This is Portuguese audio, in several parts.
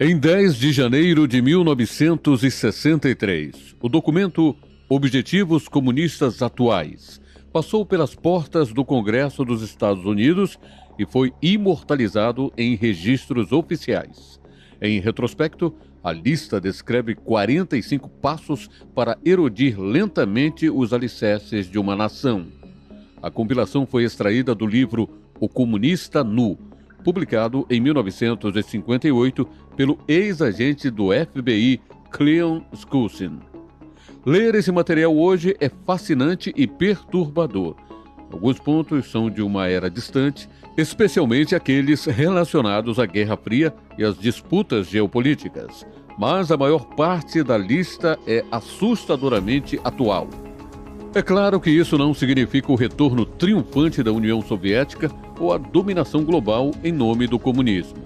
Em 10 de janeiro de 1963, o documento Objetivos Comunistas Atuais passou pelas portas do Congresso dos Estados Unidos e foi imortalizado em registros oficiais. Em retrospecto, a lista descreve 45 passos para erodir lentamente os alicerces de uma nação. A compilação foi extraída do livro O Comunista Nu, publicado em 1958 pelo ex-agente do FBI, Cleon Skousen. Ler esse material hoje é fascinante e perturbador. Alguns pontos são de uma era distante, especialmente aqueles relacionados à Guerra Fria e às disputas geopolíticas. Mas a maior parte da lista é assustadoramente atual. É claro que isso não significa o retorno triunfante da União Soviética ou a dominação global em nome do comunismo.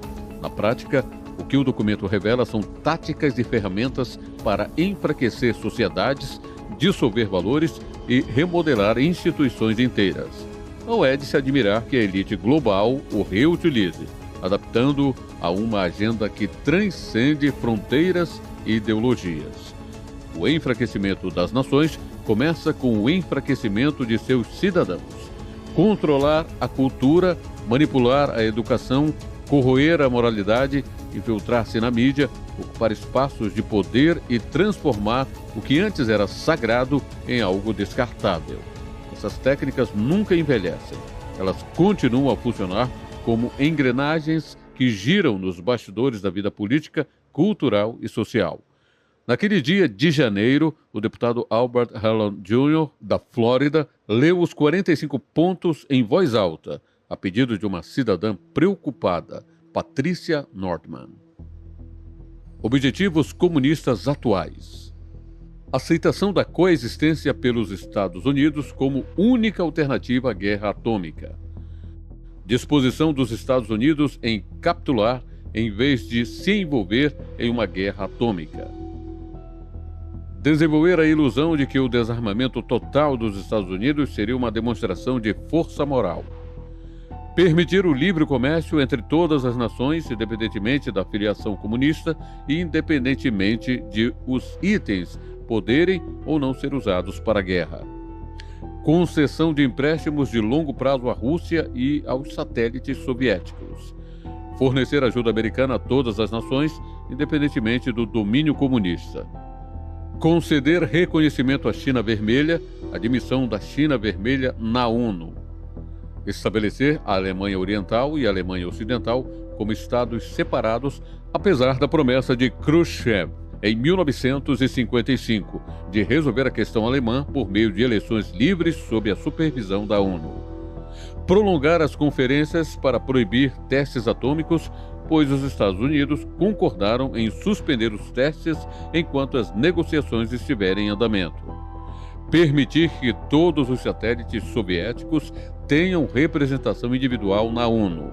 Na prática, o que o documento revela são táticas e ferramentas para enfraquecer sociedades, dissolver valores e remodelar instituições inteiras. Não é de se admirar que a elite global o reutilize, adaptando-o a uma agenda que transcende fronteiras e ideologias. O enfraquecimento das nações começa com o enfraquecimento de seus cidadãos. Controlar a cultura, manipular a educação, corroer a moralidade, infiltrar-se na mídia, ocupar espaços de poder e transformar o que antes era sagrado em algo descartável. Essas técnicas nunca envelhecem. Elas continuam a funcionar como engrenagens que giram nos bastidores da vida política, cultural e social. Naquele dia de janeiro, o deputado Albert Hallon Jr., da Flórida, leu os 45 pontos em voz alta, a pedido de uma cidadã preocupada, Patricia Nordman. Objetivos comunistas atuais. Aceitação da coexistência pelos Estados Unidos como única alternativa à guerra atômica. Disposição dos Estados Unidos em capitular em vez de se envolver em uma guerra atômica. Desenvolver a ilusão de que o desarmamento total dos Estados Unidos seria uma demonstração de força moral. Permitir o livre comércio entre todas as nações, independentemente da filiação comunista e independentemente de os itens poderem ou não ser usados para a guerra. Concessão de empréstimos de longo prazo à Rússia e aos satélites soviéticos. Fornecer ajuda americana a todas as nações, independentemente do domínio comunista. Conceder reconhecimento à China Vermelha, admissão da China Vermelha na ONU. Estabelecer a Alemanha Oriental e a Alemanha Ocidental como estados separados, apesar da promessa de Khrushchev, em 1955, de resolver a questão alemã por meio de eleições livres sob a supervisão da ONU. Prolongar as conferências para proibir testes atômicos, pois os Estados Unidos concordaram em suspender os testes enquanto as negociações estiverem em andamento. Permitir que todos os satélites soviéticos tenham representação individual na ONU.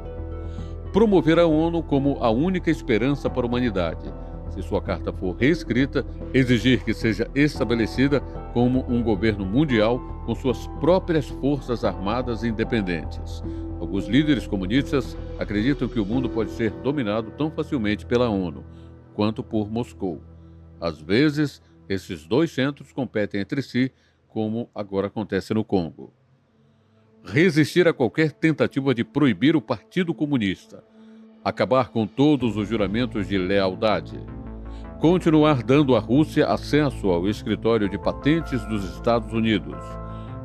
Promover a ONU como a única esperança para a humanidade. Se sua carta for reescrita, exigir que seja estabelecida como um governo mundial com suas próprias forças armadas independentes. Alguns líderes comunistas acreditam que o mundo pode ser dominado tão facilmente pela ONU quanto por Moscou. Às vezes, esses dois centros competem entre si, como agora acontece no Congo. Resistir a qualquer tentativa de proibir o Partido Comunista. Acabar com todos os juramentos de lealdade. Continuar dando à Rússia acesso ao escritório de patentes dos Estados Unidos.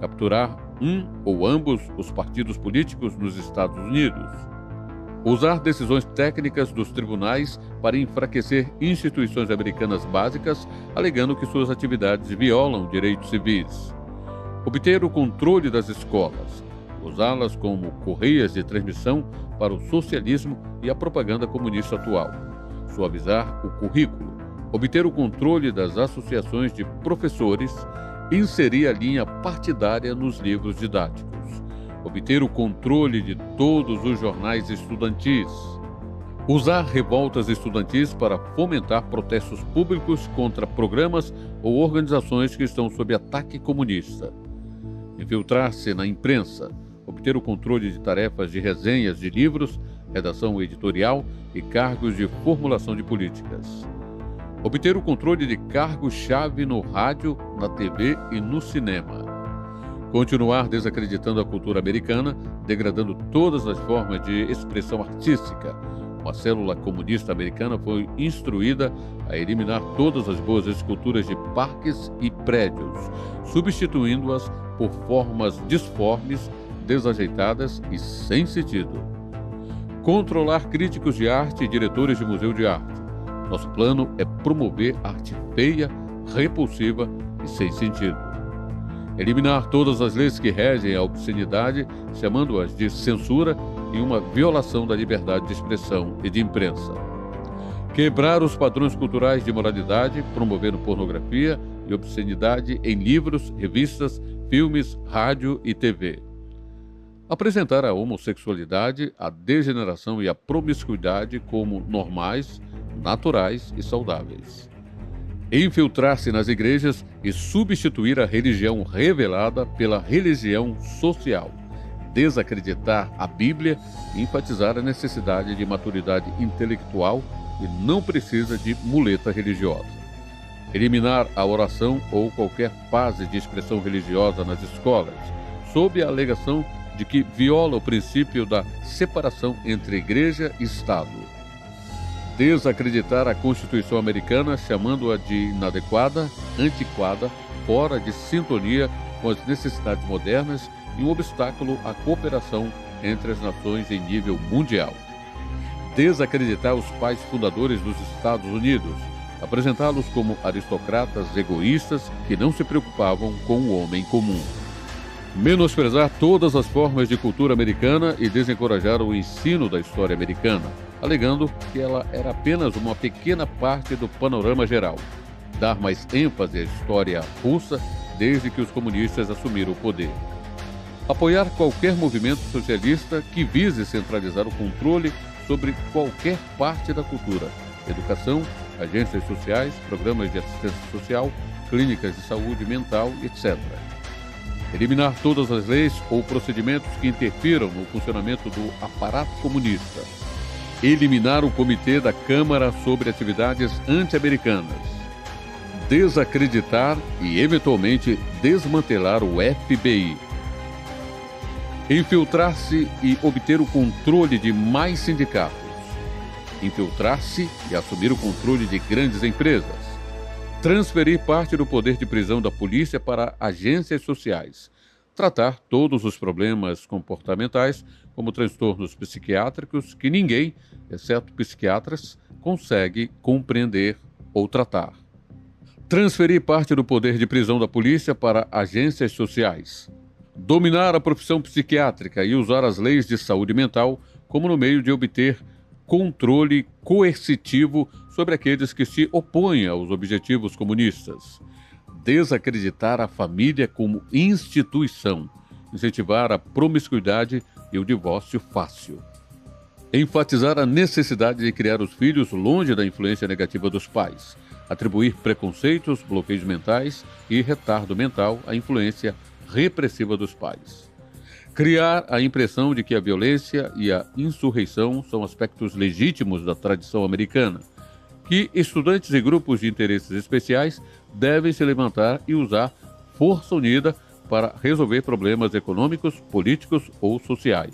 Capturar um ou ambos os partidos políticos nos Estados Unidos. Usar decisões técnicas dos tribunais para enfraquecer instituições americanas básicas, alegando que suas atividades violam direitos civis. Obter o controle das escolas. Usá-las como correias de transmissão para o socialismo e a propaganda comunista atual. Suavizar o currículo. Obter o controle das associações de professores. Inserir a linha partidária nos livros didáticos. Obter o controle de todos os jornais estudantis. Usar revoltas estudantis para fomentar protestos públicos contra programas ou organizações que estão sob ataque comunista. Infiltrar-se na imprensa. Obter o controle de tarefas de resenhas de livros, redação editorial e cargos de formulação de políticas. Obter o controle de cargos-chave no rádio, na TV e no cinema. Continuar desacreditando a cultura americana, degradando todas as formas de expressão artística. Uma célula comunista americana foi instruída a eliminar todas as boas esculturas de parques e prédios, substituindo-as por formas disformes, desajeitadas e sem sentido. Controlar críticos de arte e diretores de museu de arte. Nosso plano é promover arte feia, repulsiva e sem sentido. Eliminar todas as leis que regem a obscenidade, chamando-as de censura e uma violação da liberdade de expressão e de imprensa. Quebrar os padrões culturais de moralidade, promovendo pornografia e obscenidade em livros, revistas, filmes, rádio e TV. Apresentar a homossexualidade, a degeneração e a promiscuidade como normais, naturais e saudáveis. Infiltrar-se nas igrejas e substituir a religião revelada pela religião social. Desacreditar a Bíblia e enfatizar a necessidade de maturidade intelectual e não precisa de muleta religiosa. Eliminar a oração ou qualquer fase de expressão religiosa nas escolas, sob a alegação de que viola o princípio da separação entre igreja e Estado. Desacreditar a Constituição americana, chamando-a de inadequada, antiquada, fora de sintonia com as necessidades modernas e um obstáculo à cooperação entre as nações em nível mundial. Desacreditar os pais fundadores dos Estados Unidos, apresentá-los como aristocratas egoístas que não se preocupavam com o homem comum. Menosprezar todas as formas de cultura americana e desencorajar o ensino da história americana, alegando que ela era apenas uma pequena parte do panorama geral. Dar mais ênfase à história russa desde que os comunistas assumiram o poder. Apoiar qualquer movimento socialista que vise centralizar o controle sobre qualquer parte da cultura, educação, agências sociais, programas de assistência social, clínicas de saúde mental, etc. Eliminar todas as leis ou procedimentos que interfiram no funcionamento do aparato comunista. Eliminar o Comitê da Câmara sobre atividades anti-americanas. Desacreditar e, eventualmente, desmantelar o FBI. Infiltrar-se e obter o controle de mais sindicatos. Infiltrar-se e assumir o controle de grandes empresas. Transferir parte do poder de prisão da polícia para agências sociais. Tratar todos os problemas comportamentais, como transtornos psiquiátricos, que ninguém, exceto psiquiatras, consegue compreender ou tratar. Transferir parte do poder de prisão da polícia para agências sociais. Dominar a profissão psiquiátrica e usar as leis de saúde mental como no meio de obter controle coercitivo sobre aqueles que se opõem aos objetivos comunistas. Desacreditar a família como instituição. Incentivar a promiscuidade e o divórcio fácil. Enfatizar a necessidade de criar os filhos longe da influência negativa dos pais. Atribuir preconceitos, bloqueios mentais e retardo mental à influência repressiva dos pais. Criar a impressão de que a violência e a insurreição são aspectos legítimos da tradição americana, que estudantes e grupos de interesses especiais devem se levantar e usar força unida para resolver problemas econômicos, políticos ou sociais.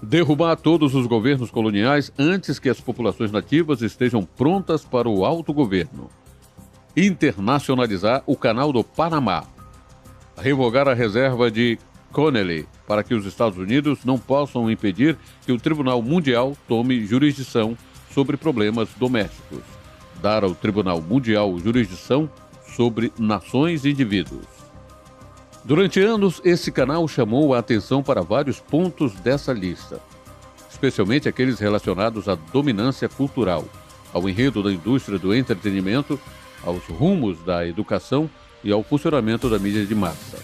Derrubar todos os governos coloniais antes que as populações nativas estejam prontas para o autogoverno. Internacionalizar o Canal do Panamá. Revogar a reserva de Connelly para que os Estados Unidos não possam impedir que o Tribunal Mundial tome jurisdição sobre problemas domésticos. Dar ao Tribunal Mundial jurisdição sobre nações e indivíduos. Durante anos, esse canal chamou a atenção para vários pontos dessa lista, especialmente aqueles relacionados à dominância cultural, ao enredo da indústria do entretenimento, aos rumos da educação e ao funcionamento da mídia de massa.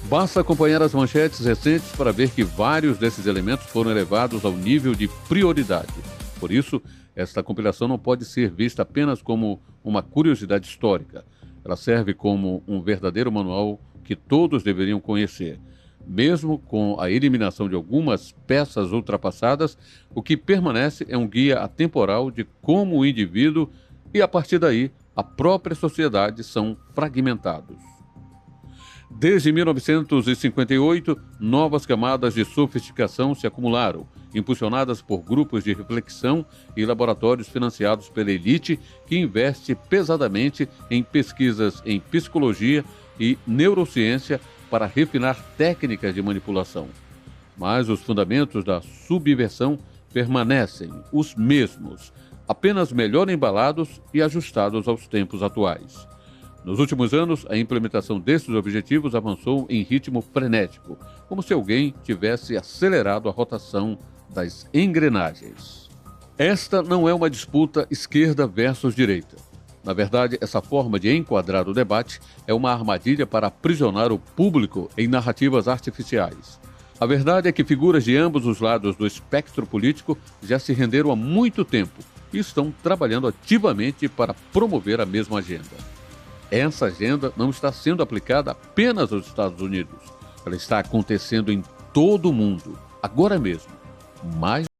Basta acompanhar as manchetes recentes para ver que vários desses elementos foram elevados ao nível de prioridade. Por isso, esta compilação não pode ser vista apenas como uma curiosidade histórica. Ela serve como um verdadeiro manual que todos deveriam conhecer. Mesmo com a eliminação de algumas peças ultrapassadas, o que permanece é um guia atemporal de como o indivíduo e, a partir daí, a própria sociedade são fragmentados. Desde 1958, novas camadas de sofisticação se acumularam, impulsionadas por grupos de reflexão e laboratórios financiados pela elite que investe pesadamente em pesquisas em psicologia e neurociência para refinar técnicas de manipulação. Mas os fundamentos da subversão permanecem os mesmos, apenas melhor embalados e ajustados aos tempos atuais. Nos últimos anos, a implementação desses objetivos avançou em ritmo frenético, como se alguém tivesse acelerado a rotação das engrenagens. Esta não é uma disputa esquerda versus direita. Na verdade, essa forma de enquadrar o debate é uma armadilha para aprisionar o público em narrativas artificiais. A verdade é que figuras de ambos os lados do espectro político já se renderam há muito tempo e estão trabalhando ativamente para promover a mesma agenda. Essa agenda não está sendo aplicada apenas aos Estados Unidos. Ela está acontecendo em todo o mundo, agora mesmo, mais